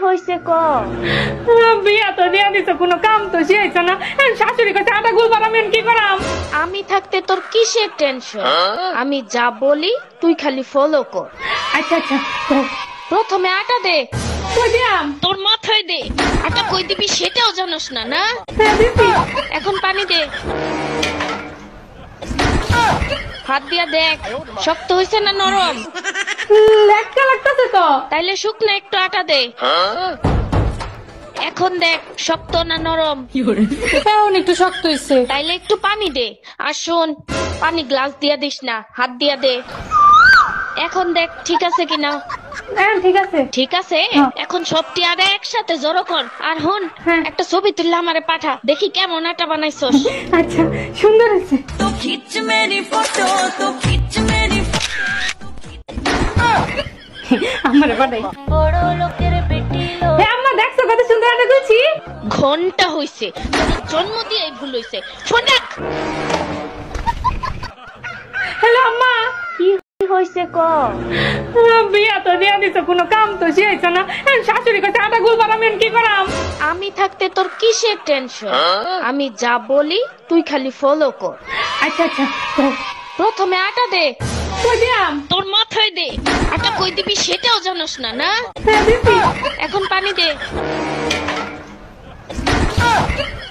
হইছে ক বিয়া তো দিয়া দিছ, কোনো কাম তো শেষ না। শাশুড়ি কাছে আটা গুল বানাবেন, কি করাম? আমি থাকতে তোর কিসের টেনশন? আমি যা বলি তুই খালি ফলো কর। আচ্ছা আচ্ছা, প্রথমে আটা দে। কই দিয়াম? তোর মাথায় দে। আটা কই দিবি সেটাও জানোস না? না, দিছি। এখন পানি দে। হাত দিয়া দেখ শক্ত হইছে না নরম। লেটকা লাগতাছে তো। তাইলে শুকনো একটু আটা দে। এখন দেখ শক্ত না নরম। এখন একটু শক্ত হইছে। তাইলে একটু পানি দে। আর শোন, পানি গ্লাস দিয়া দিস না, হাত দিয়া দে। এখন দেখ ঠিক আছে কিনা। ঠিক আছে। ঠিক আছে, এখন সবটি আটা একসাথে জড়ো কর। আর হন, হ্যাঁ। একটা ছবি তুললে আমারে পাঠা, দেখি কেমন আটা বানাইছস। আচ্ছা, সুন্দর হয়েছে। तो खींच मेरी फोटो तो खींच मेरी আমার বাড়াই। बड़ो लोकेर बेटी लो আম্মা দেখছো কত সুন্দর আটা গুছি? ঘন্টা হইছে, তোর জন্ম দিয়ে ভুল হইছে। ফোন রাখ। হ্যালো আম্মা। কি হইছে ক বিয়া তো দিয়া দিছ, কোনো কাম তো শেষ না। শাশুড়ি কাছে আটা গুল বানাবেন, কি করাম? আমি থাকতে তোর কিসের টেনশন? আমি যা বলি তুই খালি ফলো কর। আচ্ছা আচ্ছা, প্রথমে আটা দে। কই দিয়াম? তোর মাথায় দে। আটা কই দিবি সেটাও জানোস না? না, দিছি। এখন পানি দে।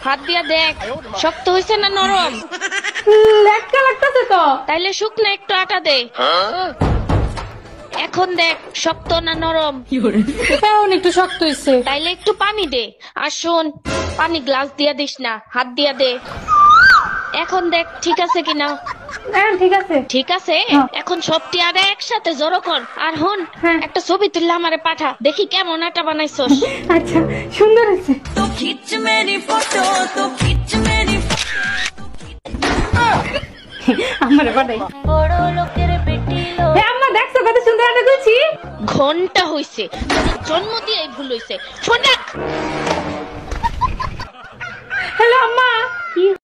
হাত দিয়া দেখ শক্ত হইছে না নরম। লেটকা লাগতাছে তো। তাইলে শুকনো একটু আটা দে। এখন দেখ শক্ত না নরম। এখন একটু শক্ত হইছে। তাইলে একটু পানি দে। আর শোন, পানি গ্লাস দিয়া দিস না, হাত দিয়া দে। এখন দেখ ঠিক আছে কিনা। ঠিক আছে। ঠিক আছে, এখন সবটি আটা একসাথে জড়ো কর। আর হন, হ্যাঁ। একটা ছবি তুললে আমারে পাঠা, দেখি কেমন আটা বানাইছস। আচ্ছা, সুন্দর হয়েছে। तो खींच मेरी फोटो तो खींच मेरी আমার বাড়াই। बड़ो लोकेर बेटी लो আম্মা দেখছো কত সুন্দর আটা গুছি? ঘন্টা হইছে, তোর জন্ম দিয়ে ভুল হইছে। ফোন রাখ।